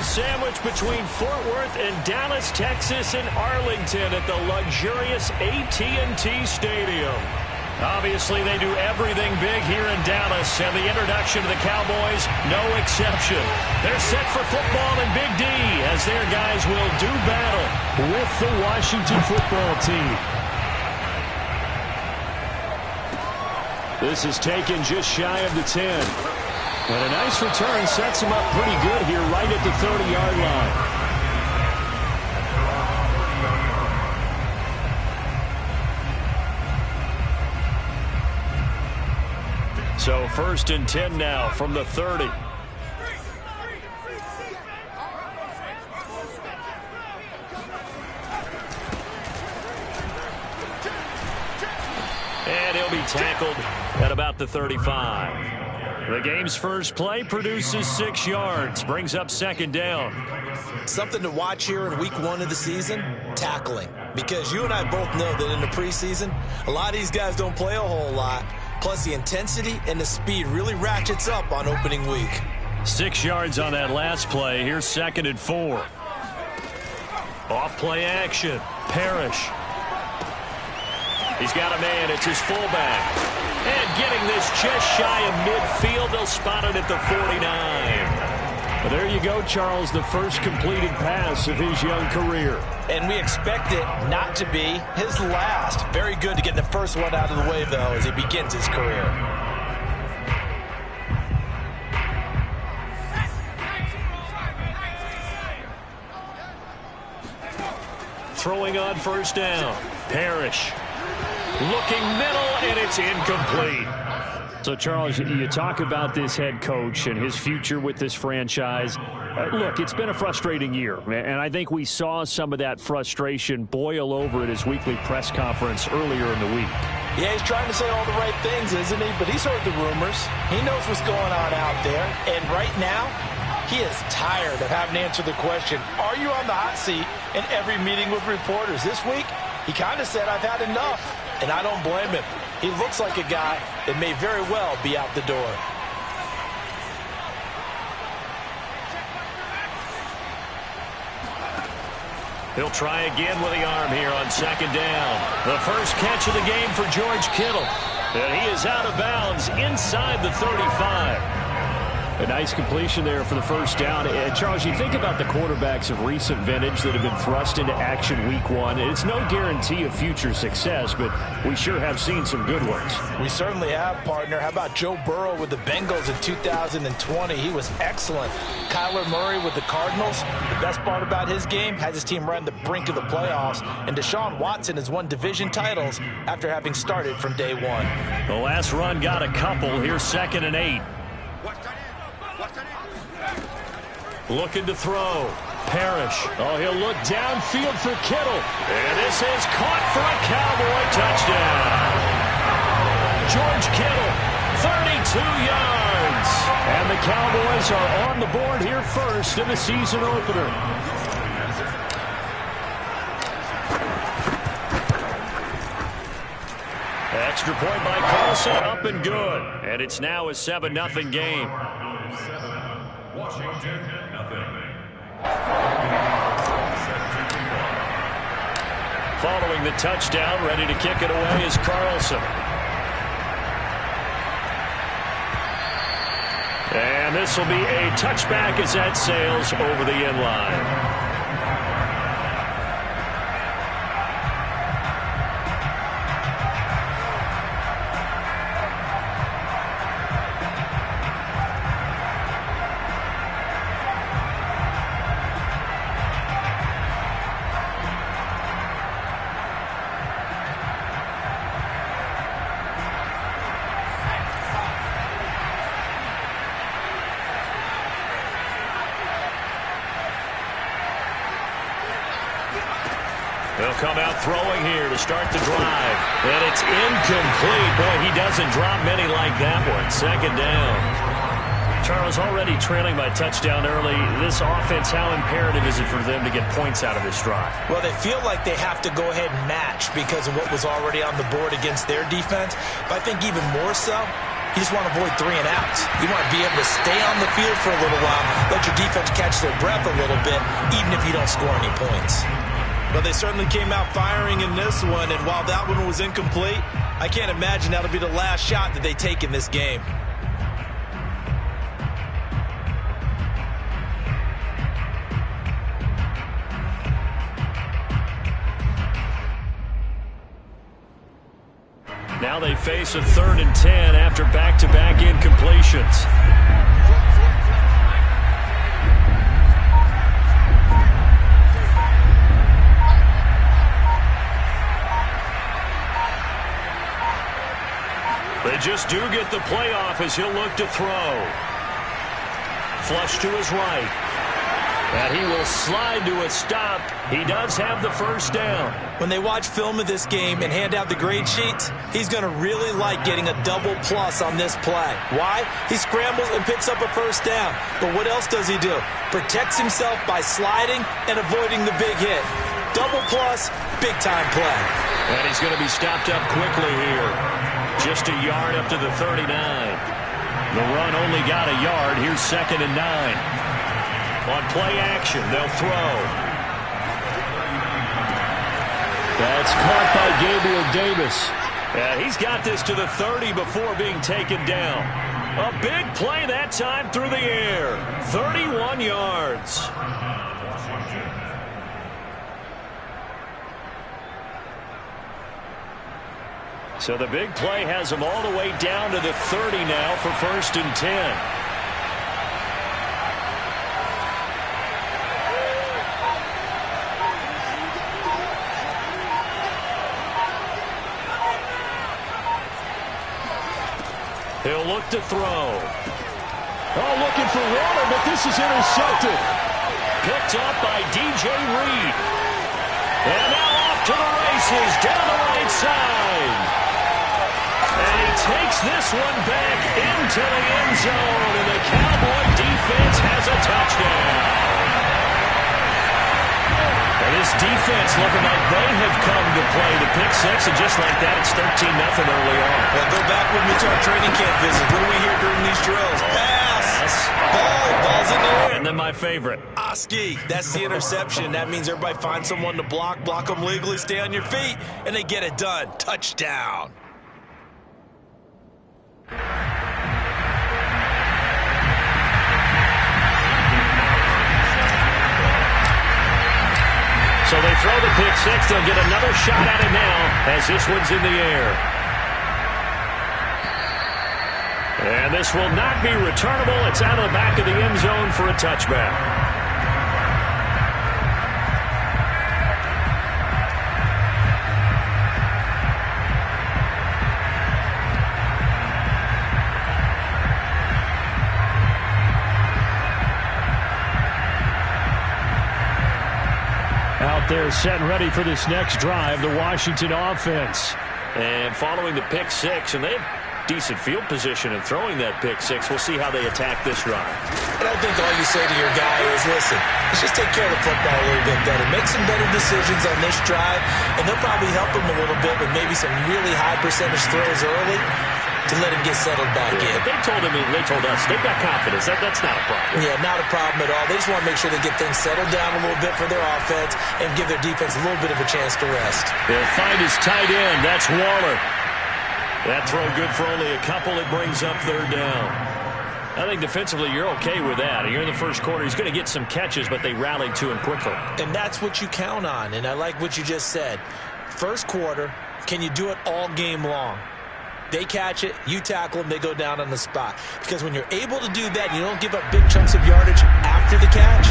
sandwiched between Fort Worth and Dallas, Texas, and Arlington at the luxurious AT&T Stadium. Obviously, they do everything big here in Dallas, and the introduction to the Cowboys, no exception. They're set for football in Big D as their guys will do battle with the Washington football team. This is taken just shy of the 10. And a nice return sets him up pretty good here right at the 30-yard line. So 1st and 10 now from the 30. And he'll be tackled at about the 35. The game's first play produces 6 yards, brings up 2nd down. Something to watch here in week 1 of the season, tackling. Because you and I both know that in the preseason, a lot of these guys don't play a whole lot. Plus, the intensity and the speed really ratchets up on opening week. 6 yards on that last play. Here's 2nd and 4. Off play action. Parrish. He's got a man. It's his fullback. And getting this just shy of midfield. They'll spot it at the 49. Well, there you go, Charles. The first completed pass of his young career. And we expect it not to be his last. Very good to get the first one out of the way, though, as he begins his career. Throwing on 1st down. Parrish. Looking middle, and it's incomplete. So, Charles, you talk about this head coach and his future with this franchise. Look, it's been a frustrating year, and I think we saw some of that frustration boil over at his weekly press conference earlier in the week. Yeah, he's trying to say all the right things, isn't he? But he's heard the rumors. He knows what's going on out there. And right now, he is tired of having to answer the question, are you on the hot seat in every meeting with reporters? This week, he kind of said, I've had enough. And I don't blame him. He looks like a guy that may very well be out the door. He'll try again with the arm here on 2nd down. The first catch of the game for George Kittle. And he is out of bounds inside the 35. A nice completion there for the 1st down. And Charles, you think about the quarterbacks of recent vintage that have been thrust into action week 1. It's no guarantee of future success, but we sure have seen some good ones. We certainly have, partner. How about Joe Burrow with the Bengals in 2020? He was excellent. Kyler Murray with the Cardinals. The best part about his game has his team right on the brink of the playoffs. And Deshaun Watson has won division titles after having started from day 1. The last run got a couple. Here's 2nd and 8. Looking to throw. Parrish. Oh, he'll look downfield for Kittle. And this is caught for a Cowboy touchdown. George Kittle, 32 yards. And the Cowboys are on the board here first in the season opener. Extra point by Carlson, up and good. And it's now a 7-0 game. Washington, following the touchdown, ready to kick it away is Carlson. And this will be a touchback as that sails over the end line. They'll come out throwing here to start the drive. And it's incomplete. Boy, he doesn't drop many like that one. 2nd down. Charles, already trailing by touchdown early. This offense, how imperative is it for them to get points out of this drive? Well, they feel like they have to go ahead and match because of what was already on the board against their defense. But I think even more so, You just want to avoid 3 and outs. You want to be able to stay on the field for a little while, let your defense catch their breath a little bit, even if you don't score any points. Well, they certainly came out firing in this one, and while that one was incomplete, I can't imagine that'll be the last shot that they take in this game. Now they face a 3rd and 10 after back-to-back incompletions. They just do get the playoff as he'll look to throw. Flush to his right. And he will slide to a stop. He does have the first down. When they watch film of this game and hand out the grade sheets, he's going to really like getting a double plus on this play. Why? He scrambles and picks up a first down. But what else does he do? Protects himself by sliding and avoiding the big hit. Double plus, big-time play. And he's going to be stopped up quickly here. Just a yard up to the 39. The run only got a yard. Here's 2nd and 9. On play action, they'll throw. That's caught by Gabriel Davis. And he's got this to the 30 before being taken down. A big play that time through the air. 31 yards. So the big play has him all the way down to the 30 now for 1st and 10. He'll look to throw. Oh, looking for Waller, but this is intercepted. Picked up by DJ Reed. And now off to the races down the right side. And he takes this one back into the end zone. And the Cowboy defense has a touchdown. And this defense looking like they have come to play the pick six, and just like that, it's 13-0 early on. Well, go back with me to our training camp visit. What do we hear during these drills? Pass! Ball's in the air. And then my favorite. Oski, that's the interception. That means everybody finds someone to block them legally, stay on your feet, and they get it done. Touchdown. So they throw the pick six. They'll get another shot at it now as this one's in the air. And this will not be returnable. It's out of the back of the end zone for a touchback. Out there set and ready for this next drive, the Washington offense. And following the pick six, and they have decent field position in throwing that pick six. We'll see how they attack this drive. And I think all you say to your guy is, listen, let's just take care of the football a little bit better. Make some better decisions on this drive, and they'll probably help him a little bit with maybe some really high percentage throws early to let him get settled back in. They told us they've got confidence. That's not a problem. Yeah, not a problem at all. They just want to make sure they get things settled down a little bit for their offense and give their defense a little bit of a chance to rest. They'll find his tight end. That's Waller. That throw good for only a couple. It brings up third down. I think defensively you're okay with that. You're in the first quarter. He's going to get some catches, but they rallied to him quickly. And that's what you count on, and I like what you just said. First quarter, can you do it all game long? They catch it, you tackle them, they go down on the spot. Because when you're able to do that, you don't give up big chunks of yardage after the catch.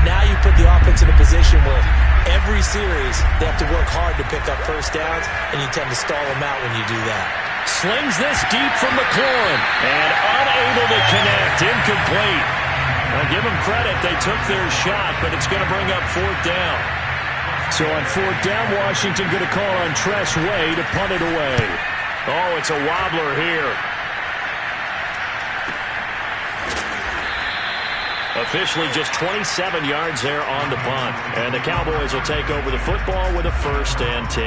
Now you put the offense in a position where every series they have to work hard to pick up first downs, and you tend to stall them out when you do that. Slings this deep from McLaurin, and unable to connect, incomplete. I'll give them credit, they took their shot, but it's going to bring up fourth down. So on fourth down, Washington going to call on Tress Way to punt it away. Oh, it's a wobbler here. Officially just 27 yards there on the punt. And the Cowboys will take over the football with a 1st and 10.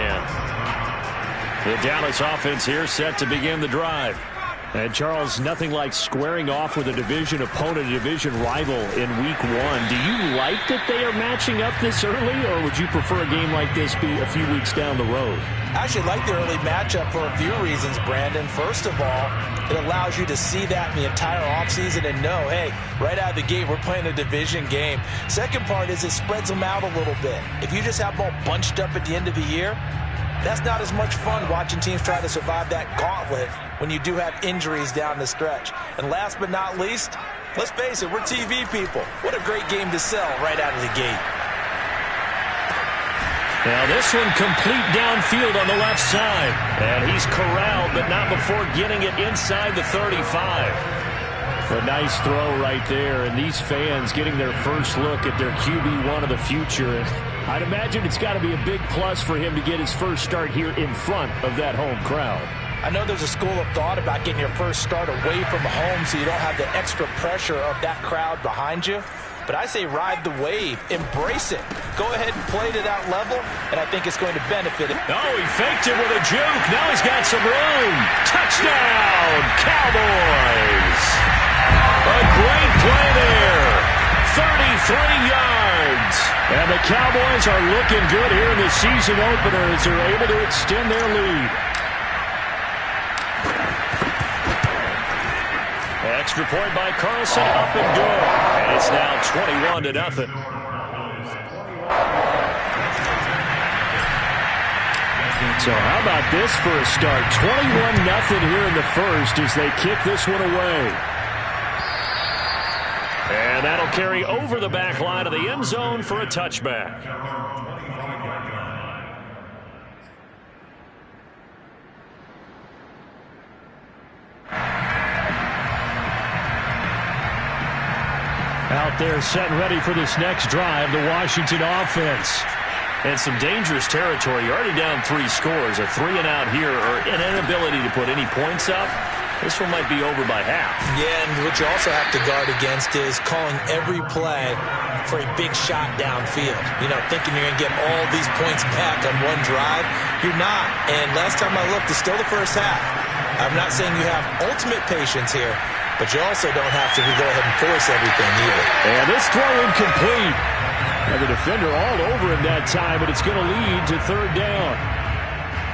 The Dallas offense here set to begin the drive. And Charles, nothing like squaring off with a division opponent, a division rival in week 1. Do you like that they are matching up this early, or would you prefer a game like this be a few weeks down the road? I actually like the early matchup for a few reasons, Brandon. First of all, it allows you to see that in the entire offseason and know, hey, right out of the gate, we're playing a division game. Second part is it spreads them out a little bit. If you just have them all bunched up at the end of the year, that's not as much fun watching teams try to survive that gauntlet when you do have injuries down the stretch. And last but not least, let's face it, we're TV people. What a great game to sell right out of the gate. Now this one complete downfield on the left side. And he's corralled, but not before getting it inside the 35. A nice throw right there, and these fans getting their first look at their QB1 of the future. I'd imagine it's got to be a big plus for him to get his first start here in front of that home crowd. I know there's a school of thought about getting your first start away from home so you don't have the extra pressure of that crowd behind you. But I say ride the wave. Embrace it. Go ahead and play to that level, and I think it's going to benefit him. Oh, he faked it with a juke. Now he's got some room. Touchdown, Cowboys. A great play there. 33 yards. And the Cowboys are looking good here in the season opener as they're able to extend their lead. Extra point by Carlson, up and good. And it's now 21-0. So how about this for a start? 21-0 here in the first as they kick this one away. And that'll carry over the back line of the end zone for a touchback. Out there set and ready for this next drive, the Washington offense. And some dangerous territory. You're already down 3 scores. A 3-and-out here, or an inability to put any points up. This one might be over by half. Yeah, and what you also have to guard against is calling every play for a big shot downfield. You know, thinking you're going to get all these points back on one drive. You're not. And last time I looked, it's still the first half. I'm not saying you have ultimate patience here, but you also don't have to go ahead and force everything either. And this throw incomplete. And the defender all over him that time, but it's going to lead to third down.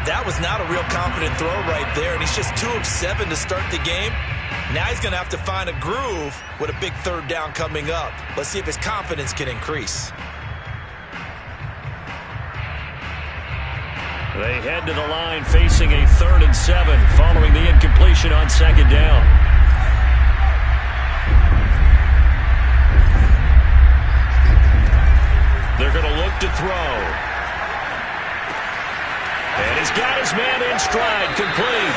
That was not a real confident throw right there, and he's just 2 of 7 to start the game. Now he's going to have to find a groove with a big third down coming up. Let's see if his confidence can increase. They head to the line facing a 3rd and 7 following the incompletion on 2nd down. They're going to look to throw. And he's got his man in stride, complete.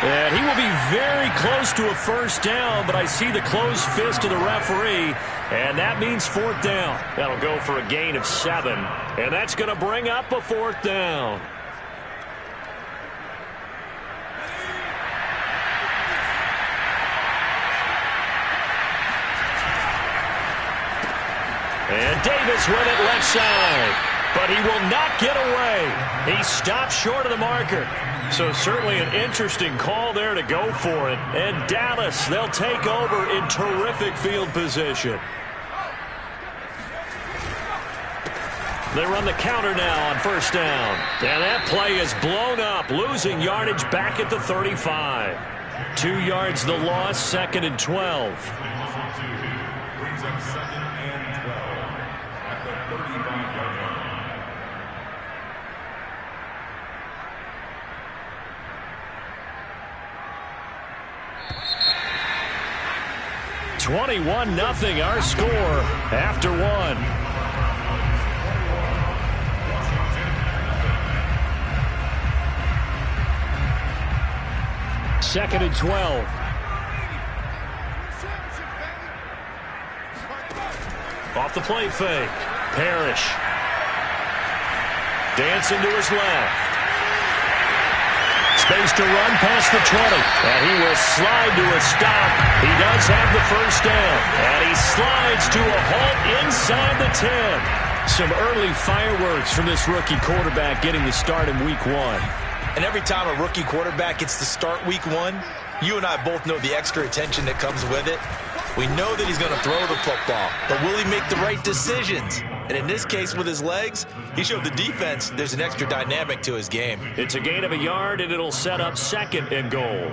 And he will be very close to a first down, but I see the closed fist of the referee, and that means 4th down. That'll go for a gain of 7, and that's going to bring up a 4th down. And Davis with it left side. But he will not get away. He stopped short of the marker. So certainly an interesting call there to go for it. And Dallas, they'll take over in terrific field position. They run the counter now on 1st down. And that play is blown up, losing yardage back at the 35. 2 yards the loss, 2nd and 12. Brings up 2nd and 12 at the 35-yard line. (21-0) our score after 1. Second and 12. Off the play fake. Parrish. Dancing to his left. Space to run past the 20. And he will slide to a stop. He does have the first down. And he slides to a halt inside the 10. Some early fireworks from this rookie quarterback getting the start in week 1. And every time a rookie quarterback gets to start week 1, You and I both know the extra attention that comes with it. We know that he's going to throw the football, but will he make the right decisions? And in this case, with his legs, he showed the defense there's an extra dynamic to his game. It's a gain of a yard, and it'll set up 2nd and goal.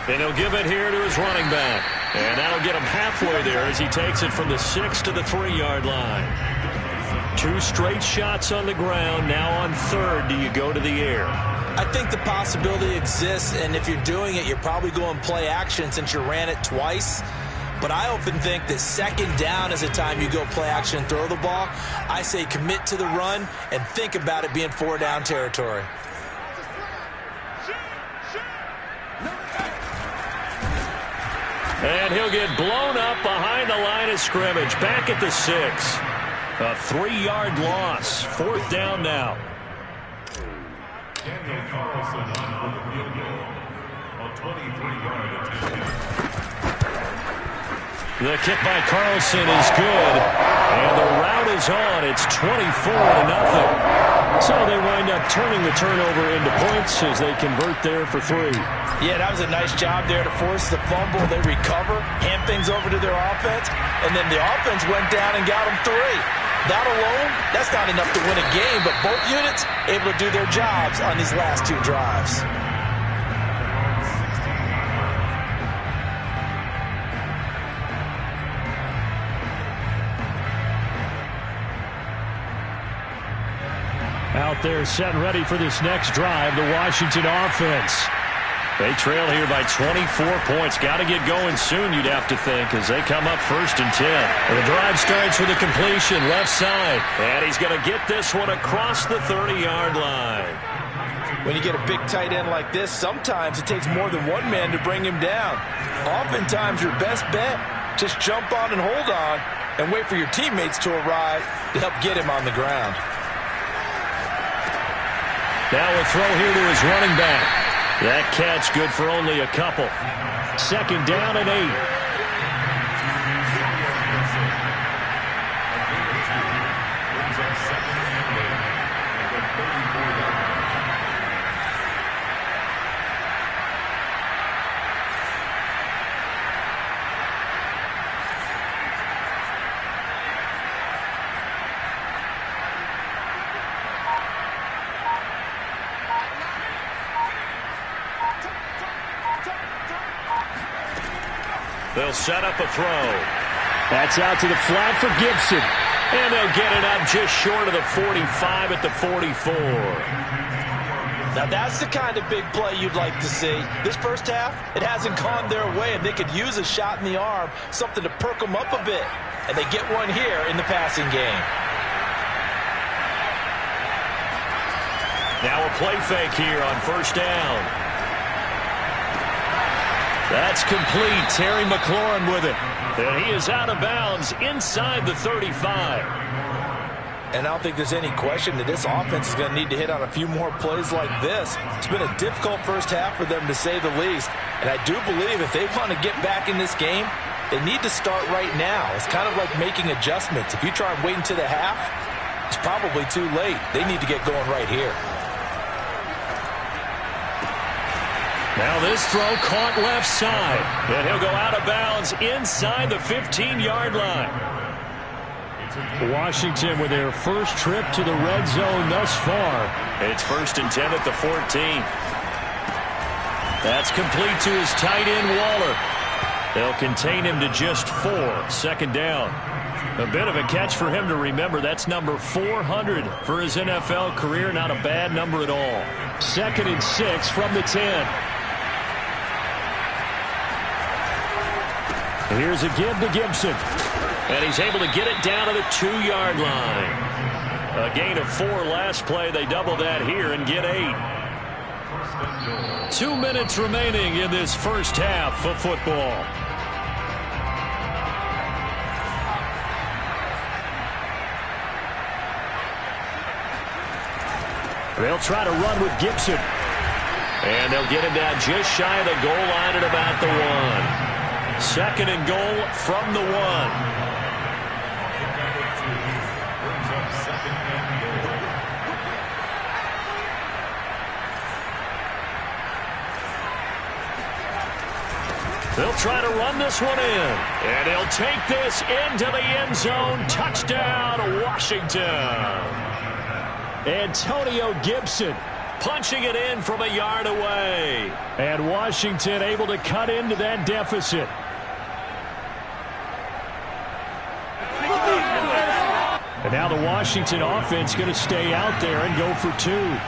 And he'll give it here to his running back. And that'll get him halfway there as he takes it from the 6 to the 3-yard line. 2 straight shots on the ground. Now on 3rd, do you go to the air? I think the possibility exists, and if you're doing it, you're probably going play action since you ran it twice. But I often think that 2nd down is the time you go play action and throw the ball. I say commit to the run and think about it being 4-down territory. And he'll get blown up behind the line of scrimmage. Back at the 6. A 3-yard loss. 4th down now. Daniel Carlson on for the field goal. A 23-yard attempt. The kick by Carlson is good. And the route is on. It's 24-0. So they wind up turning the turnover into points as they convert there for 3. Yeah, that was a nice job there to force the fumble. They recover, hand things over to their offense, and then the offense went down and got them 3. That alone, that's not enough to win a game, but both units able to do their jobs on these last 2 drives. Out there set and ready for this next drive, the Washington offense. They trail here by 24 points. Got to get going soon, you'd have to think, as they come up 1st and 10. And the drive starts with a completion left side. And he's going to get this one across the 30-yard line. When you get a big tight end like this, sometimes it takes more than one man to bring him down. Oftentimes, your best bet, just jump on and hold on and wait for your teammates to arrive to help get him on the ground. Now a throw here to his running back. That catch good for only a couple. 2nd down and 8. They'll set up a throw. That's out to the flat for Gibson. And they'll get it up just short of the 45 at the 44. Now that's the kind of big play you'd like to see. This first half, it hasn't gone their way, and they could use a shot in the arm, something to perk them up a bit. And they get one here in the passing game. Now a play fake here on 1st down. That's complete. Terry McLaurin with it. And he is out of bounds inside the 35. And I don't think there's any question that this offense is going to need to hit on a few more plays like this. It's been a difficult first half for them, to say the least. And I do believe if they want to get back in this game, they need to start right now. It's kind of like making adjustments. If you try and wait until the half, it's probably too late. They need to get going right here. Now this throw caught left side. And he'll go out of bounds inside the 15-yard line. Washington with their first trip to the red zone thus far. It's 1st and 10 at the 14. That's complete to his tight end, Waller. They'll contain him to just 4. 2nd down. A bit of a catch for him to remember. That's number 400 for his NFL career. Not a bad number at all. 2nd and 6 from the 10. Here's a give to Gibson. And he's able to get it down to the 2-yard line. A gain of 4 last play. They double that here and get 8. 2 minutes remaining in this first half of football. They'll try to run with Gibson. And they'll get him down just shy of the goal line at about the 1. Second and goal from the 1. Brings up second and goal. They'll try to run this one in. And he'll take this into the end zone. Touchdown, Washington. Antonio Gibson punching it in from a yard away. And Washington able to cut into that deficit. And now the Washington offense going to stay out there and go for 2.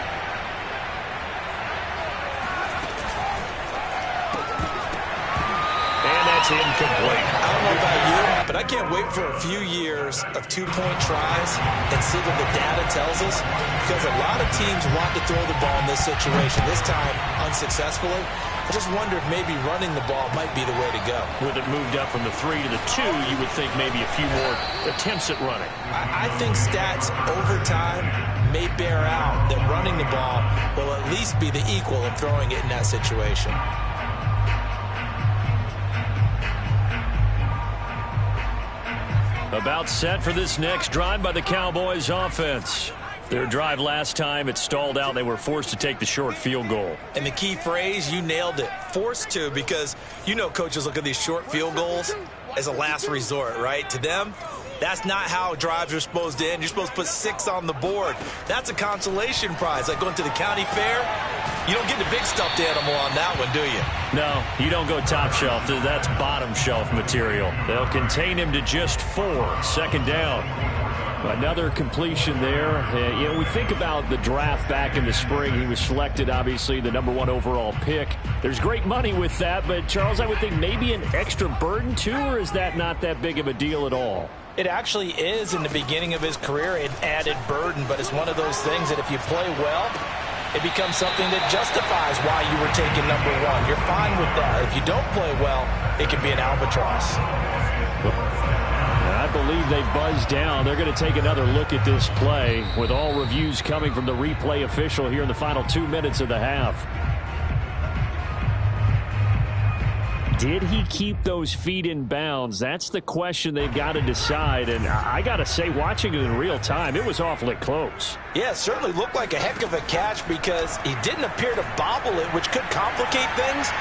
Incomplete. I don't know about you, but I can't wait for a few years of 2-point tries and see what the data tells us, because a lot of teams want to throw the ball in this situation, this time unsuccessfully. I just wonder if maybe running the ball might be the way to go. With it moved up from the 3 to the 2, you would think maybe a few more attempts at running. I think stats over time may bear out that running the ball will at least be the equal of throwing it in that situation. About set for this next drive by the Cowboys offense. Their drive last time, it stalled out. They were forced to take the short field goal. And the key phrase, you nailed it, forced to, because you know coaches look at these short field goals as a last resort, right? To them, that's not how drives are supposed to end. You're supposed to put 6 on the board. That's a consolation prize, like going to the county fair. You don't get the big stuffed animal on that one, do you? No, you don't go top shelf. That's bottom shelf material. They'll contain him to just 4. Second down. Another completion there. You know, we think about the draft back in the spring. He was selected, obviously, the #1 overall pick. There's great money with that, but, Charles, I would think maybe an extra burden, too, or is that not that big of a deal at all? It actually is in the beginning of his career an added burden, but it's one of those things that if you play well, it becomes something that justifies why you were taken #1. You're fine with that. If you don't play well, it can be an albatross. I believe they buzzed down. They're going to take another look at this play with all reviews coming from the replay official here in the final 2 minutes of the half. Did he keep those feet in bounds? That's the question they've got to decide. And I got to say, watching it in real time, it was awfully close. Yeah, it certainly looked like a heck of a catch because he didn't appear to bobble it, which could complicate things.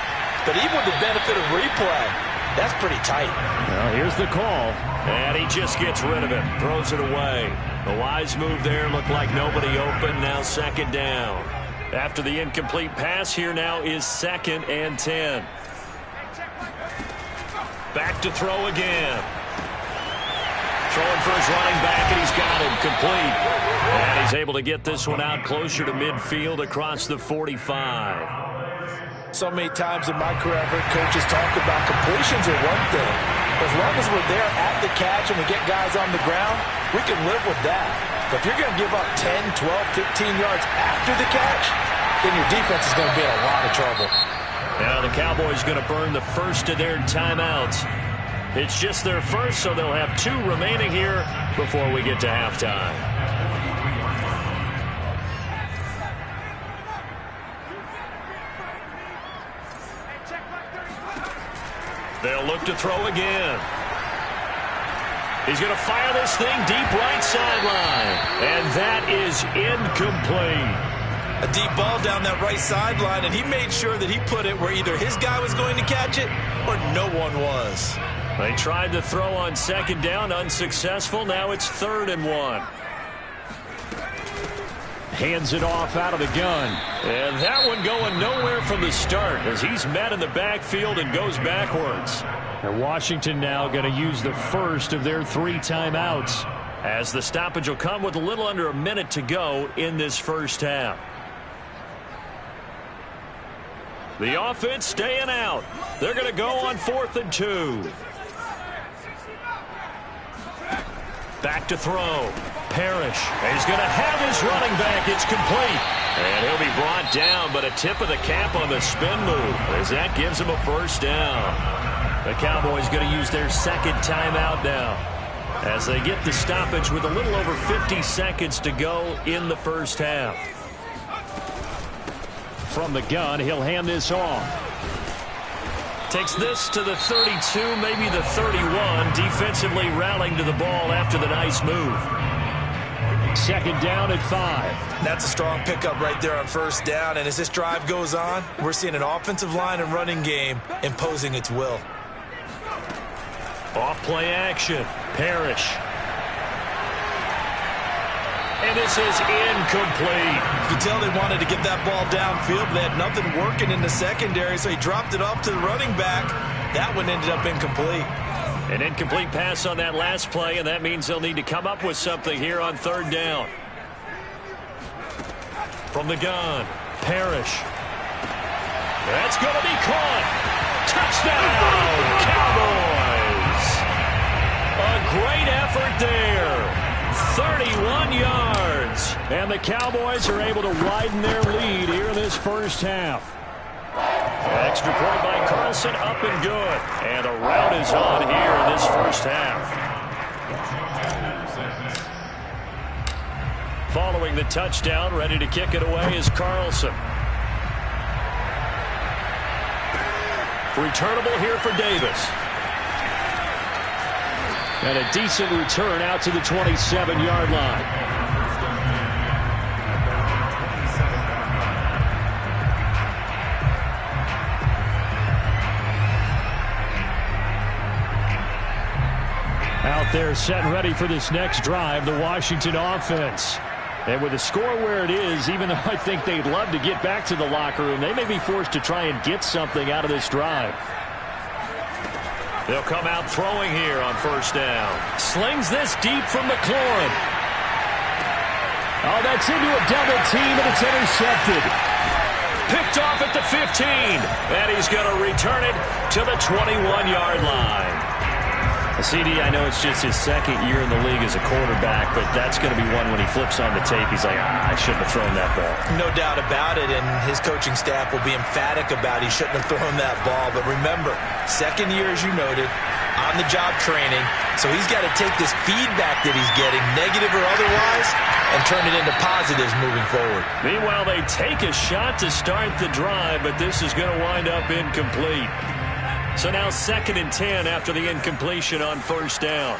But even with the benefit of replay, that's pretty tight. Well, here's the call. And he just gets rid of it. Throws it away. A wise move there. Looked like nobody open. Now second down. After the incomplete pass, here now is 2nd and 10. Back to throw again. Throwing for his running back, and he's got him complete. And he's able to get this one out closer to midfield across the 45. So many times in my career, I've heard coaches talk about completions are one thing. As long as we're there at the catch and we get guys on the ground, we can live with that. But if you're going to give up 10, 12, 15 yards after the catch, then your defense is going to be in a lot of trouble. Now the Cowboys going to burn the first of their timeouts. It's just their first, so they'll have 2 remaining here before we get to halftime. They'll look to throw again. He's going to fire this thing deep right sideline. And that is incomplete. A deep ball down that right sideline, and he made sure that he put it where either his guy was going to catch it or no one was. They tried to throw on second down, unsuccessful. Now it's 3rd and 1. Hands it off out of the gun. And that one going nowhere from the start as he's met in the backfield and goes backwards. And Washington now going to use the first of their 3 timeouts, as the stoppage will come with a little under a minute to go in this first half. The offense staying out. They're going to go on 4th and 2. Back to throw. Parrish. He's going to have his running back. It's complete. And he'll be brought down, but a tip of the cap on the spin move as that gives him a first down. The Cowboys going to use their 2nd timeout now as they get the stoppage with a little over 50 seconds to go in the first half. From the gun, he'll hand this off. Takes this to the 32, maybe the 31. Defensively rallying to the ball after the nice move. Second down at 5. That's a strong pickup right there on first down. And as this drive goes on, we're seeing an offensive line and running game imposing its will. Off play action. Parrish. And this is incomplete. You can tell they wanted to get that ball downfield, but they had nothing working in the secondary, so he dropped it off to the running back. That one ended up incomplete. An incomplete pass on that last play, and that means they'll need to come up with something here on third down. From the gun, Parrish. That's going to be caught. Touchdown, Cowboys. A great effort there. 31 yards. And the Cowboys are able to widen their lead here in this first half. Extra point by Carlson, up and good. And a rout is on here in this first half. Following the touchdown, ready to kick it away is Carlson. Returnable here for Davis. And a decent return out to the 27-yard line. Out there set and ready for this next drive, the Washington offense. And with the score where it is, even though I think they'd love to get back to the locker room, they may be forced to try and get something out of this drive. They'll come out throwing here on first down. Slings this deep from McLaurin. Oh, that's into a double team, and it's intercepted. Picked off at the 15. And he's going to return it to the 21-yard line. CD, I know it's just his second year in the league as a quarterback, but that's going to be one when he flips on the tape. He's like, I shouldn't have thrown that ball. No doubt about it, and his coaching staff will be emphatic about he shouldn't have thrown that ball. But remember, second year, as you noted, on-the-job training, so he's got to take this feedback that he's getting, negative or otherwise, and turn it into positives moving forward. Meanwhile, they take a shot to start the drive, but this is going to wind up incomplete. So now 2nd and 10 after the incompletion on first down.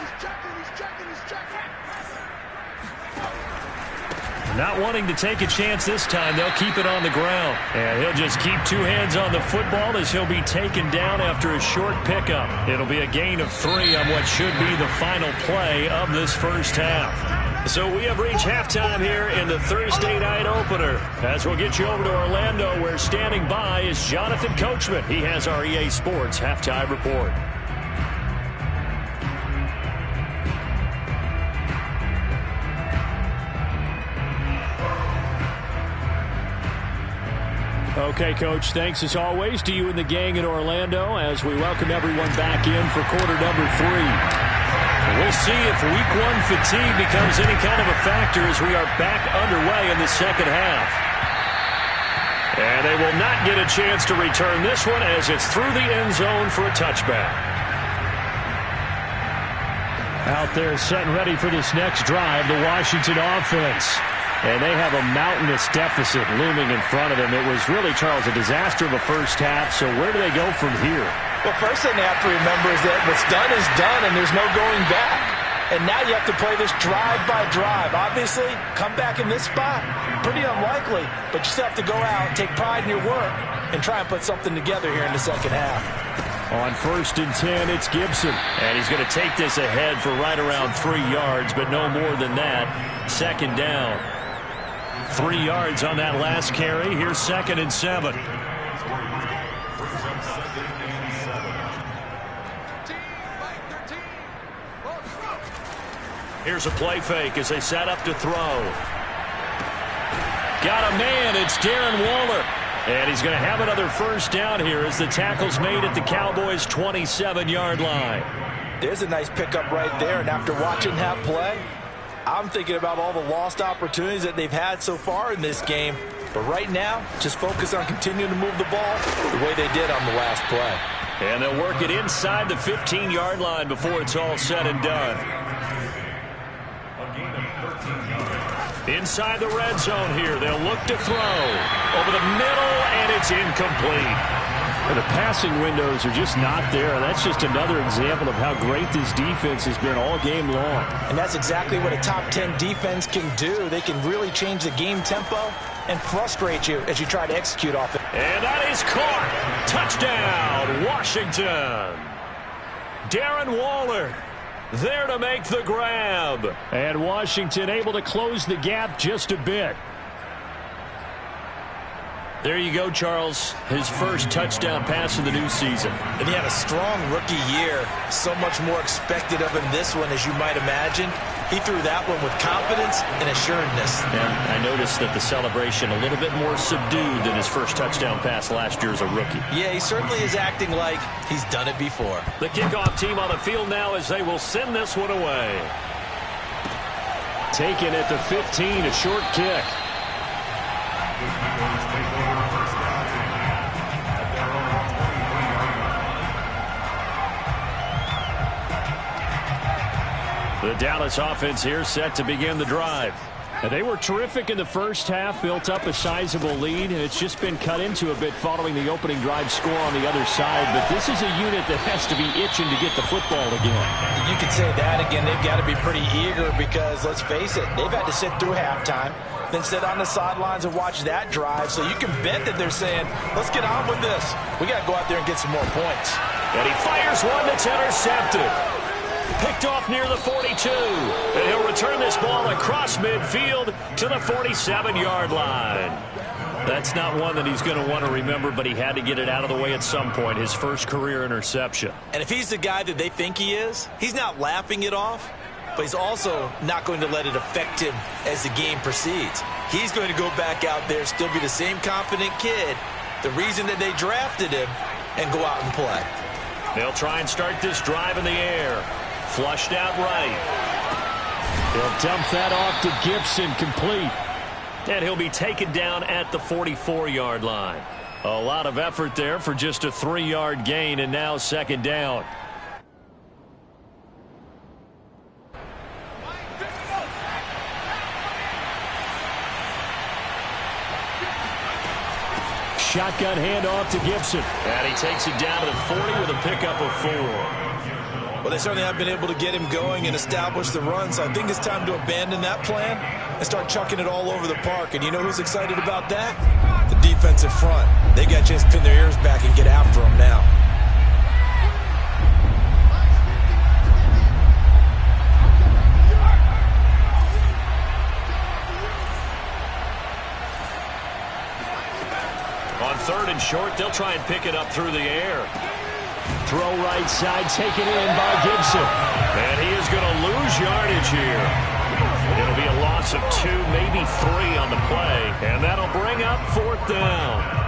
Not wanting to take a chance this time, they'll keep it on the ground. And he'll just keep two hands on the football as he'll be taken down after a short pickup. It'll be a gain of 3 on what should be the final play of this first half. So we have reached halftime here in the Thursday night opener. As we'll get you over to Orlando, where standing by is Jonathan Coachman. He has our EA Sports halftime report. Okay, Coach, thanks as always to you and the gang in Orlando as we welcome everyone back in for quarter number 3. We'll see if week 1 fatigue becomes any kind of a factor as we are back underway in the second half. And they will not get a chance to return this one as it's through the end zone for a touchback. Out there set and ready for this next drive, the Washington offense. And they have a mountainous deficit looming in front of them. It was really, Charles, a disaster of a first half. So where do they go from here? Well, first thing they have to remember is that what's done is done, and there's no going back. And now you have to play this drive by drive. Obviously, come back in this spot, pretty unlikely. But you still have to go out and take pride in your work and try and put something together here in the second half. On 1st and 10, it's Gibson. And he's going to take this ahead for right around 3 yards, but no more than that. 2nd down. 3 yards on that last carry. Here's 2nd and 7. Here's a play fake as they set up to throw. Got a man. It's Darren Waller. And he's going to have another first down here as the tackle's made at the Cowboys' 27-yard line. There's a nice pickup right there. And after watching that play, I'm thinking about all the lost opportunities that they've had so far in this game. But right now, just focus on continuing to move the ball the way they did on the last play. And they'll work it inside the 15-yard line before it's all said and done. Inside the red zone here, they'll look to throw. Over the middle, and it's incomplete. The passing windows are just not there. That's just another example of how great this defense has been all game long. And that's exactly what a top 10 defense can do. They can really change the game tempo and frustrate you as you try to execute off it. And that is caught. Touchdown, Washington. Darren Waller there to make the grab. And Washington able to close the gap just a bit. There you go, Charles. His first touchdown pass of the new season. And he had a strong rookie year. So much more expected of him this one, as you might imagine. He threw that one with confidence and assuredness. And I noticed that the celebration a little bit more subdued than his first touchdown pass last year as a rookie. Yeah, he certainly is acting like he's done it before. The kickoff team on the field now as they will send this one away. Taken at the 15, a short kick. The Dallas offense here set to begin the drive. And they were terrific in the first half, built up a sizable lead, and it's just been cut into a bit following the opening drive score on the other side. But this is a unit that has to be itching to get the football again. You could say that again. They've got to be pretty eager because, let's face it, they've had to sit through halftime, then sit on the sidelines and watch that drive. So you can bet that they're saying, let's get on with this. We got to go out there and get some more points. And he fires one that's intercepted. Picked off near the 42. And he'll return this ball across midfield to the 47-yard line. That's not one that he's going to want to remember, but he had to get it out of the way at some point. His first career interception. And if he's the guy that they think he is, he's not laughing it off, but he's also not going to let it affect him as the game proceeds. He's going to go back out there, still be the same confident kid, the reason that they drafted him, and go out and play. They'll try and start this drive in the air. Flushed out right. They'll dump that off to Gibson, complete. And he'll be taken down at the 44-yard line. A lot of effort there for just a 3-yard gain, and now second down. Shotgun handoff to Gibson. And he takes it down to the 40 with a pickup of 4. Well, they certainly have been able to get him going and establish the run, so I think it's time to abandon that plan and start chucking it all over the park. And you know who's excited about that? The defensive front. They got a chance to pin their ears back and get after him now. On third and short, they'll try and pick it up through the air. Throw right side, taken in by Gibson. And he is going to lose yardage here. It'll be a loss of 2, maybe 3 on the play. And that'll bring up fourth down.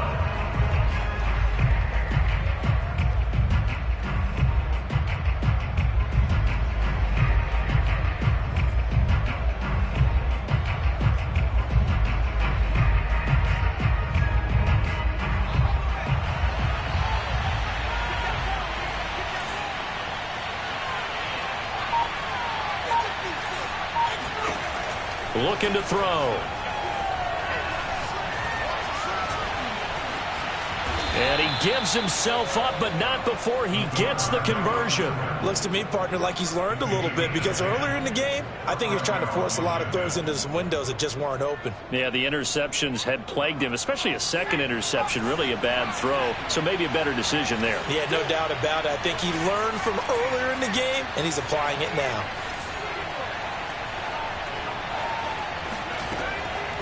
Looking to throw. And he gives himself up, but not before he gets the conversion. Looks to me, partner, like he's learned a little bit, because earlier in the game, I think he was trying to force a lot of throws into some windows that just weren't open. Yeah, the interceptions had plagued him, especially a second interception, really a bad throw. So maybe a better decision there. Yeah, no doubt about it. I think he learned from earlier in the game, and he's applying it now.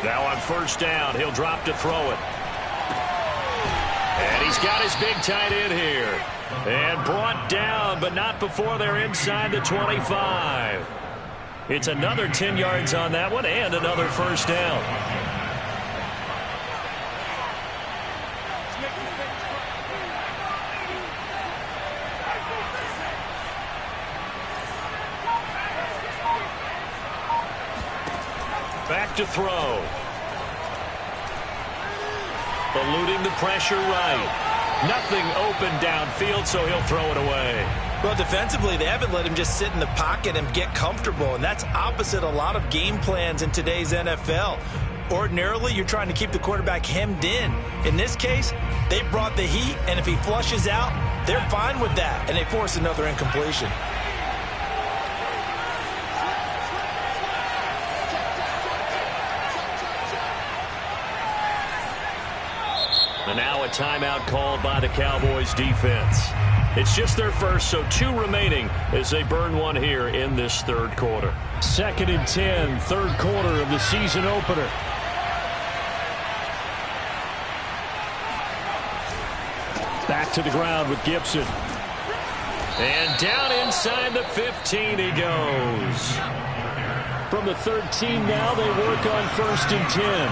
Now on first down, he'll drop to throw it. And he's got his big tight end here. And brought down, but not before they're inside the 25. It's another 10 yards on that one and another first down. Back to throw. Eluding the pressure right. Nothing open downfield, so he'll throw it away. Well, defensively, they haven't let him just sit in the pocket and get comfortable, and that's opposite a lot of game plans in today's NFL. Ordinarily, you're trying to keep the quarterback hemmed in. In this case, they brought the heat, and if he flushes out, they're fine with that, and they force another incompletion. And now a timeout called by the Cowboys defense. It's just their first, so 2 remaining as they burn one here in this third quarter. 2nd and 10, third quarter of the season opener. Back to the ground with Gibson. And down inside the 15 he goes. From the 13 now, they work on 1st and 10.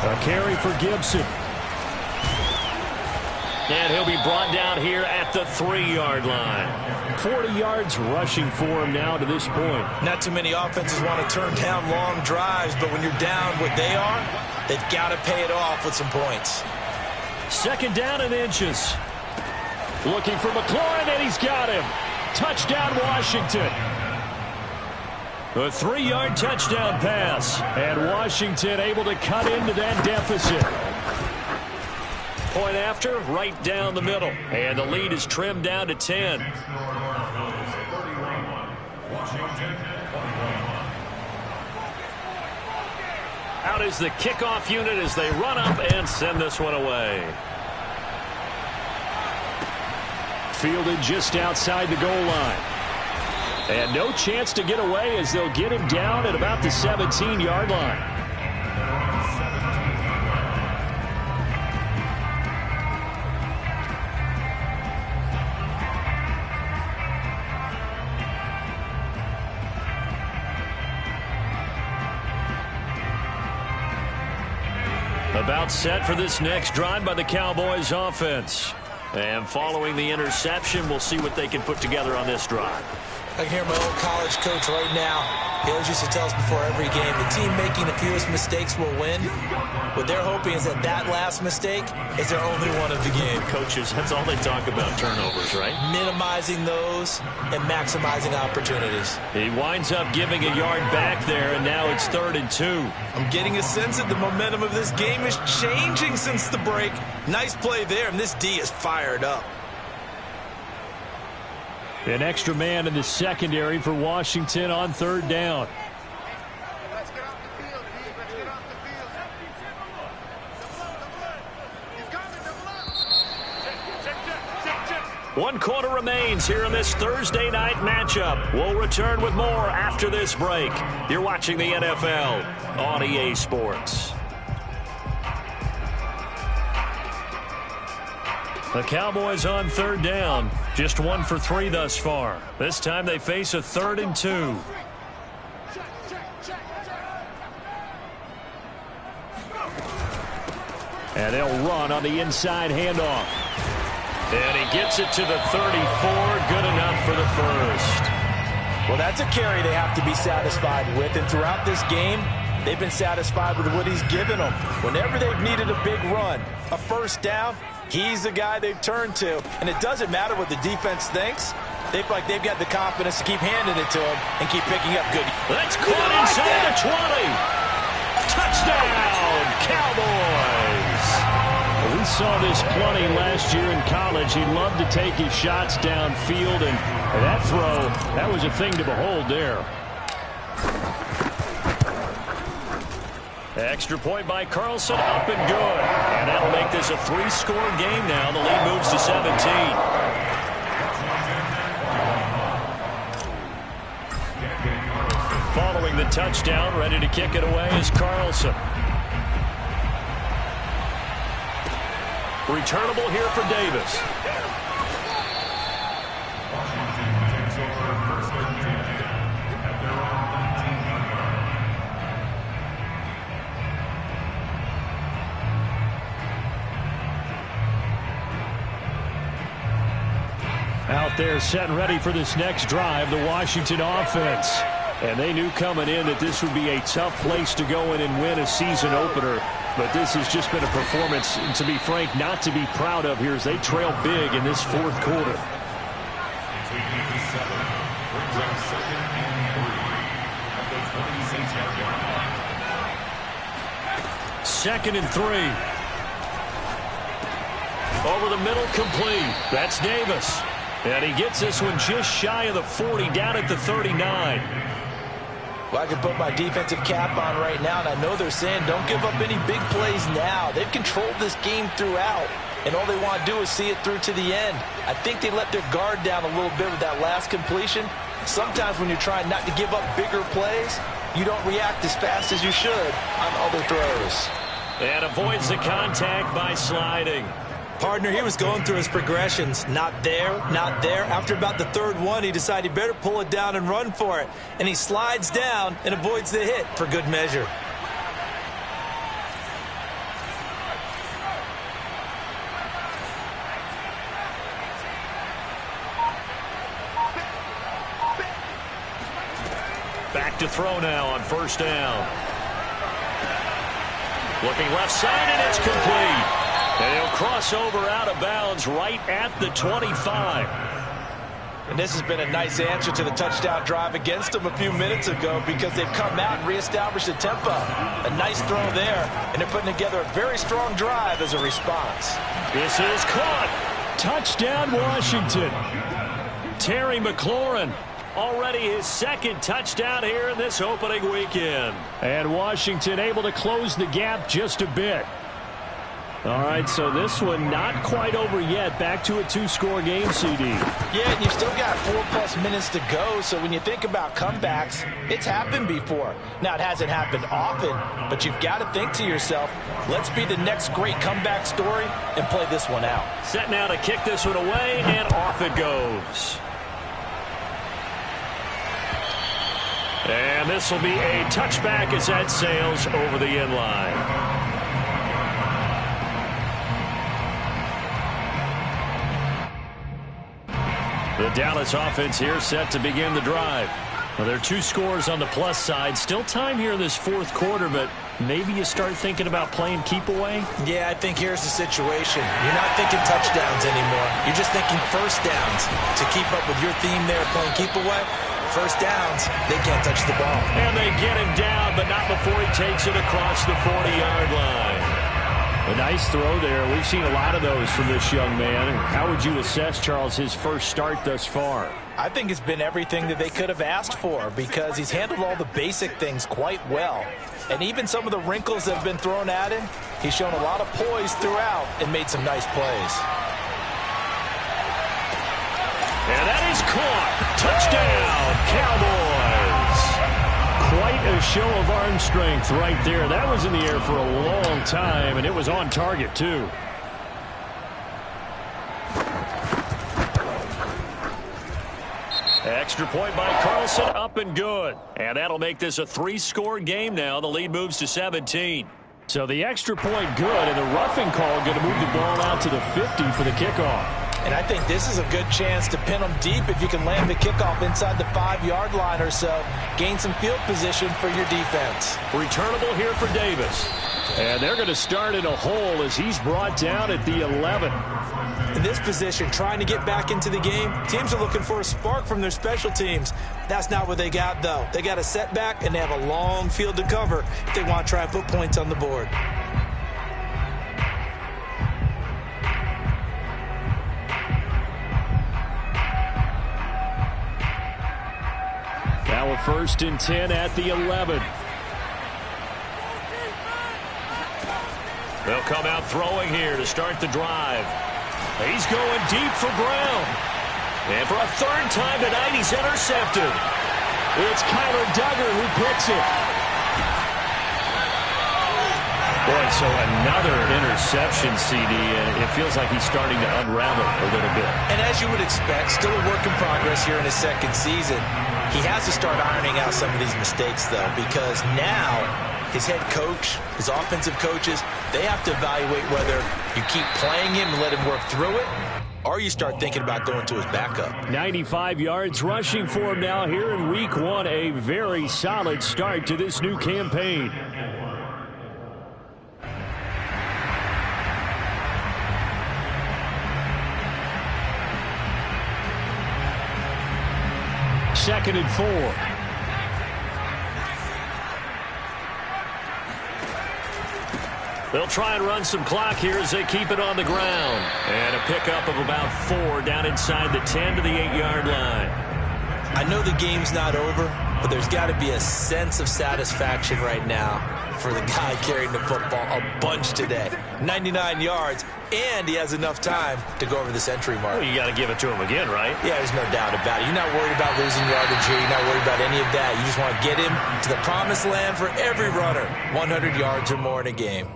A carry for Gibson. And he'll be brought down here at the 3-yard line. 40 yards rushing for him now to this point. Not too many offenses want to turn down long drives, but when you're down what they are, they've got to pay it off with some points. 2nd down and inches. Looking for McLaurin, and he's got him. Touchdown, Washington. A 3-yard touchdown pass. And Washington able to cut into that deficit. Point after, right down the middle. And the lead is trimmed down to 10. Out is the kickoff unit as they run up and send this one away. Fielded just outside the goal line. And no chance to get away as they'll get him down at about the 17-yard line. About set for this next drive by the Cowboys offense. And following the interception, we'll see what they can put together on this drive. I can hear my old college coach right now. He always used to tell us before every game, the team making the fewest mistakes will win. What they're hoping is that that last mistake is their only one of the game. Coaches, that's all they talk about, turnovers, right? Minimizing those and maximizing opportunities. He winds up giving a yard back there, and now it's 3rd and 2. I'm getting a sense that the momentum of this game is changing since the break. Nice play there, and this D is fired up. An extra man in the secondary for Washington on 3rd down. Let's get off the field, D. Let's get off the field. He's coming, double up. Check. 1 quarter remains here in this Thursday night matchup. We'll return with more after this break. You're watching the NFL on EA Sports. The Cowboys on 3rd down. Just 1 for 3 thus far. This time they face a 3rd and 2. And they'll run on the inside handoff. And he gets it to the 34. Good enough for the first. Well, that's a carry they have to be satisfied with. And throughout this game, they've been satisfied with what he's given them. Whenever they've needed a big run, a 1st down, he's the guy they've turned to. And it doesn't matter what the defense thinks. They've got the confidence to keep handing it to him and keep picking up good. That's caught inside the 20. Touchdown, Cowboys. We saw this plenty last year in college. He loved to take his shots downfield, and that throw, that was a thing to behold there. Extra point by Carlson, up and good. And that'll make this a 3-score game now. The lead moves to 17. Following the touchdown, ready to kick it away is Carlson. Returnable here for Davis. Out there set and ready for this next drive, the Washington offense. And they knew coming in that this would be a tough place to go in and win a season opener. But this has just been a performance, to be frank, not to be proud of here as they trail big in this 4th quarter. the 26-yard line. 2nd and 3. Over the middle, complete. That's Davis. And he gets this one just shy of the 40, down at the 39. Well, I can put my defensive cap on right now, and I know they're saying don't give up any big plays now. They've controlled this game throughout, and all they want to do is see it through to the end. I think they let their guard down a little bit with that last completion. Sometimes when you're trying not to give up bigger plays, you don't react as fast as you should on other throws. And avoids the contact by sliding. Partner, he was going through his progressions. Not there, not there. After about the third one, he decided he better pull it down and run for it. And he slides down and avoids the hit for good measure. Back to throw now on 1st down. Looking left side, and it's complete. And he'll cross over out of bounds right at the 25. And this has been a nice answer to the touchdown drive against them a few minutes ago because they've come out and reestablished the tempo. A nice throw there, and they're putting together a very strong drive as a response. This is caught. Touchdown, Washington. Terry McLaurin. Already his 2nd touchdown here in this opening weekend. And Washington able to close the gap just a bit. All right, so this one not quite over yet. Back to a 2-score game, CD. Yeah, and you've still got 4+ minutes to go, so when you think about comebacks, it's happened before. Now, it hasn't happened often, but you've got to think to yourself, let's be the next great comeback story and play this one out. Set now to kick this one away, and off it goes. And this will be a touchback as that sails over the end line. The Dallas offense here set to begin the drive. Well, there are 2 scores on the plus side. Still time here in this 4th quarter, but maybe you start thinking about playing keep away? Yeah, I think here's the situation. You're not thinking touchdowns anymore. You're just thinking 1st downs. To keep up with your theme there, playing keep away, 1st downs, they can't touch the ball. And they get him down, but not before he takes it across the 40-yard line. A nice throw there. We've seen a lot of those from this young man. How would you assess, Charles, his first start thus far? I think it's been everything that they could have asked for because he's handled all the basic things quite well. And even some of the wrinkles that have been thrown at him, he's shown a lot of poise throughout and made some nice plays. And that is caught. Touchdown, Cowboys. Quite a show of arm strength right there. That was in the air for a long time, and it was on target, too. Extra point by Carlson, up and good. And that'll make this a 3-score game now. The lead moves to 17. So the extra point good, and the roughing call going to move the ball out to the 50 for the kickoff. And I think this is a good chance to pin them deep if you can land the kickoff inside the 5-yard line or so. Gain some field position for your defense. Returnable here for Davis. And they're going to start in a hole as he's brought down at the 11. In this position, trying to get back into the game, teams are looking for a spark from their special teams. That's not what they got, though. They got a setback, and they have a long field to cover if they want to try and put points on the board. Now a 1st and 10 at the 11. They'll come out throwing here to start the drive. He's going deep for Brown. And for a 3rd time tonight, he's intercepted. It's Nypical Tigger who picks it. Boy, so another interception, CD, and it feels like he's starting to unravel a little bit. And as you would expect, still a work in progress here in his 2nd season. He has to start ironing out some of these mistakes, though, because now his head coach, his offensive coaches, they have to evaluate whether you keep playing him and let him work through it, or you start thinking about going to his backup. 95 yards rushing for him now here in week 1. A very solid start to this new campaign. Second and 4. They'll try and run some clock here as they keep it on the ground. And a pickup of about 4 down inside the 10 to the 8-yard line. I know the game's not over, but there's got to be a sense of satisfaction right now for the guy carrying the football a bunch today. 99 yards, and he has enough time to go over this entry mark. Well, you got to give it to him again, right? Yeah, there's no doubt about it. You're not worried about losing yardage here. You're not worried about any of that. You just want to get him to the promised land for every runner. 100 yards or more in a game.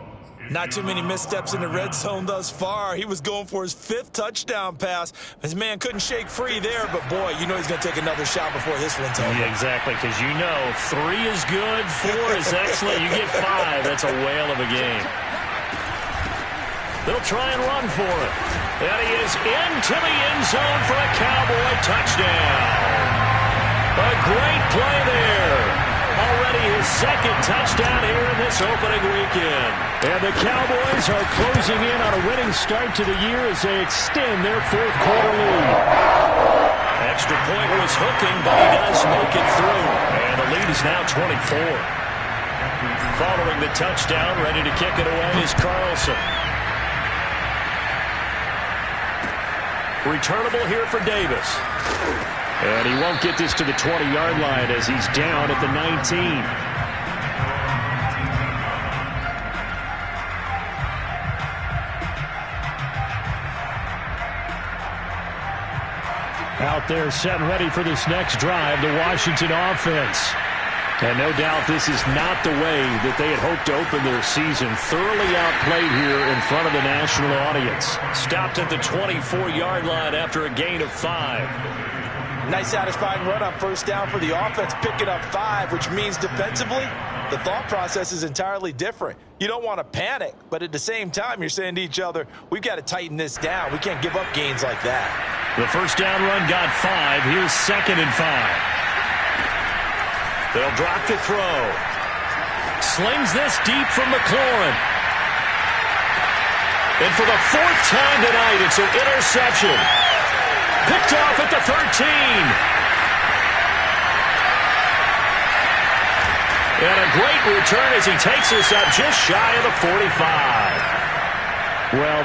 Not too many missteps in the red zone thus far. He was going for his 5th touchdown pass. His man couldn't shake free there, but boy, you know he's going to take another shot before this one's over. Yeah, exactly, because you know 3 is good, 4 is excellent. You get 5. That's a whale of a game. They'll try and run for it. And he is into the end zone for a Cowboy touchdown. A great play there. Already his 2nd touchdown here in this opening weekend. And the Cowboys are closing in on a winning start to the year as they extend their 4th quarter lead. Extra point was hooking, but he does make it through. And the lead is now 24. Following the touchdown, ready to kick it away is Carlson. Returnable here for Davis. And he won't get this to the 20-yard line as he's down at the 19. Out there set and ready for this next drive, the Washington offense. And no doubt this is not the way that they had hoped to open their season. Thoroughly outplayed here in front of the national audience. Stopped at the 24-yard line after a gain of 5. Nice satisfying run on first down for the offense, picking up 5, which means defensively, the thought process is entirely different. You don't want to panic, but at the same time, you're saying to each other, we've got to tighten this down. We can't give up gains like that. The first down run got 5. Here's 2nd and 5. They'll drop the throw. Slings this deep from McLaurin. And for the 4th time tonight, it's an interception. Picked off at the 13. And a great return as he takes us up just shy of the 45. Well,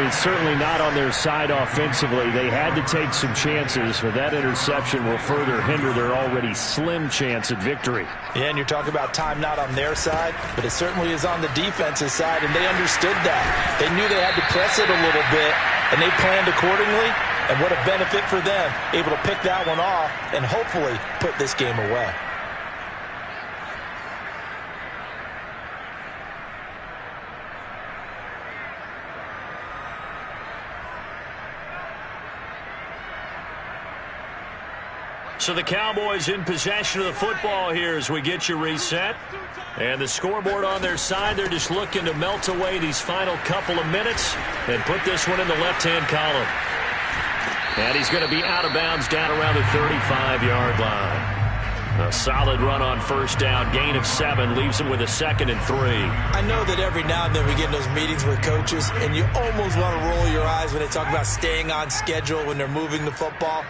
certainly not on their side offensively. They had to take some chances, but that interception will further hinder their already slim chance at victory. Yeah, and you're talking about time not on their side, but it certainly is on the defensive side, and they understood that. They knew they had to press it a little bit, and they planned accordingly, and what a benefit for them, able to pick that one off and hopefully put this game away. So the Cowboys in possession of the football here as we get you reset. And the scoreboard on their side, they're just looking to melt away these final couple of minutes and put this one in the left-hand column. And he's going to be out of bounds down around the 35-yard line. A solid run on first down, gain of 7, leaves him with a 2nd and 3. I know that every now and then we get in those meetings with coaches, and you almost want to roll your eyes when they talk about staying on schedule when they're moving the football.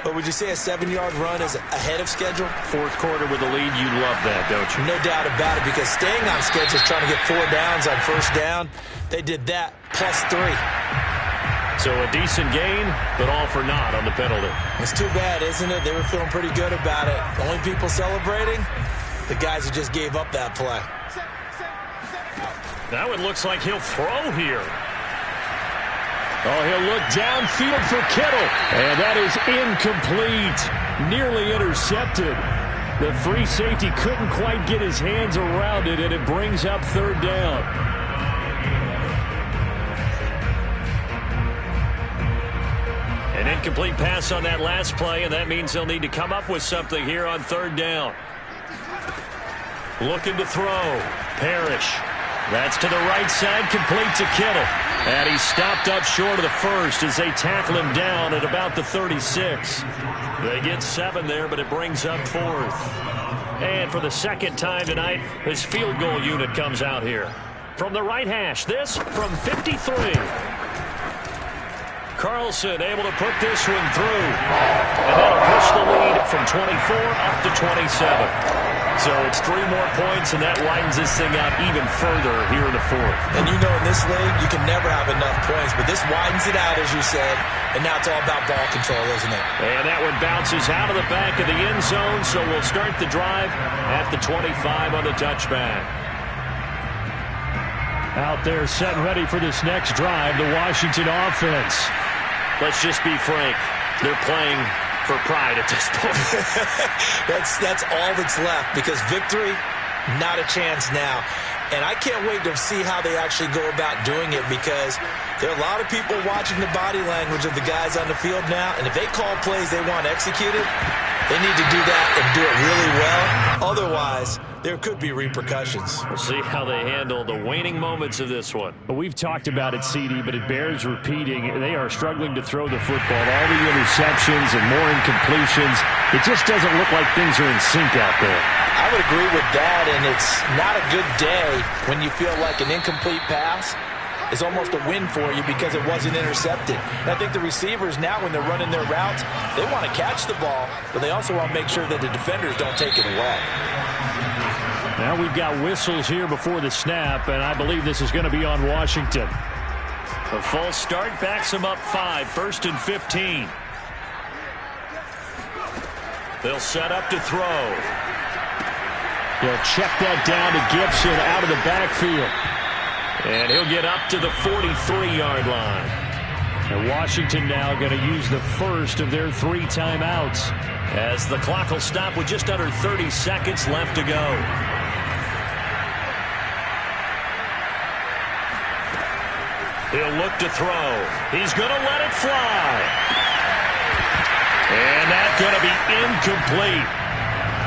But would you say a 7-yard run is ahead of schedule? 4th quarter with the lead, you love that, don't you? No doubt about it, because staying on schedule is trying to get 4 downs on first down. They did that, plus 3. So a decent gain, but all for naught on the penalty. It's too bad, isn't it? They were feeling pretty good about it. The only people celebrating, the guys who just gave up that play. Now it looks like he'll throw here. Oh, he'll look downfield for Kittle. And that is incomplete. Nearly intercepted. The free safety couldn't quite get his hands around it, and it brings up 3rd down. An incomplete pass on that last play, and that means they'll need to come up with something here on 3rd down. Looking to throw. Parrish. That's to the right side, complete to Kittle. And he's stopped up short of the first as they tackle him down at about the 36. They get 7 there, but it brings up 4th. And for the 2nd time tonight, his field goal unit comes out here. From the right hash, this from 53. Carlson able to put this one through. And that'll push the lead from 24 up to 27. So it's 3 more points, and that widens this thing out even further here in the fourth. And you know in this league, you can never have enough points, but this widens it out, as you said, and now it's all about ball control, isn't it? And that one bounces out of the back of the end zone, so we'll start the drive at the 25 on the touchback. Out there set ready for this next drive, the Washington offense. Let's just be frank, they're playing for pride at this point. That's all that's left, because victory, not a chance now. And I can't wait to see how they actually go about doing it, because there are a lot of people watching the body language of the guys on the field now, and if they call plays they want executed, they need to do that and do it really well. Otherwise, there could be repercussions. We'll see how they handle the waning moments of this one. We've talked about it, CD, but it bears repeating. They are struggling to throw the football. All the interceptions and more incompletions. It just doesn't look like things are in sync out there. I would agree with that, and it's not a good day when you feel like an incomplete pass is almost a win for you because it wasn't intercepted. And I think the receivers now, when they're running their routes, they want to catch the ball, but they also want to make sure that the defenders don't take it away. Now we've got whistles here before the snap, and I believe this is going to be on Washington. A false start backs them up 5, 1st and 15. They'll set up to throw. He'll check that down to Gibson out of the backfield. And he'll get up to the 43-yard line. And Washington now going to use the first of their 3 timeouts, as the clock will stop with just under 30 seconds left to go. He'll look to throw. He's going to let it fly. And that's going to be incomplete.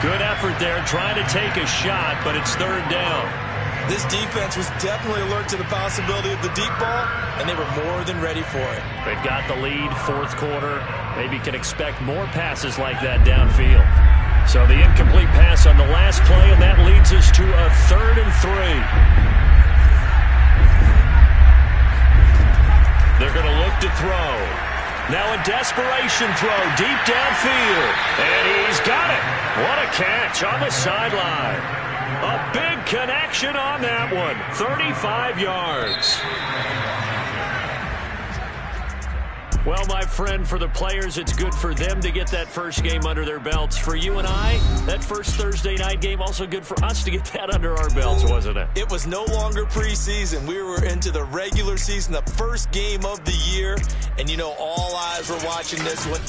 Good effort there trying to take a shot, but it's 3rd down. This defense was definitely alert to the possibility of the deep ball, and they were more than ready for it. They've got the lead, 4th quarter. Maybe can expect more passes like that downfield. So the incomplete pass on the last play, and that leads us to a 3rd and 3. They're going to look to throw. Now a desperation throw deep downfield. And he's got it. What a catch on the sideline. A big connection on that one. 35 yards. Well, my friend, for the players, it's good for them to get that first game under their belts. For you and I, that first Thursday night game, also good for us to get that under our belts, wasn't it? It was no longer preseason. We were into the regular season, the first game of the year. And, you know, all eyes were watching this one.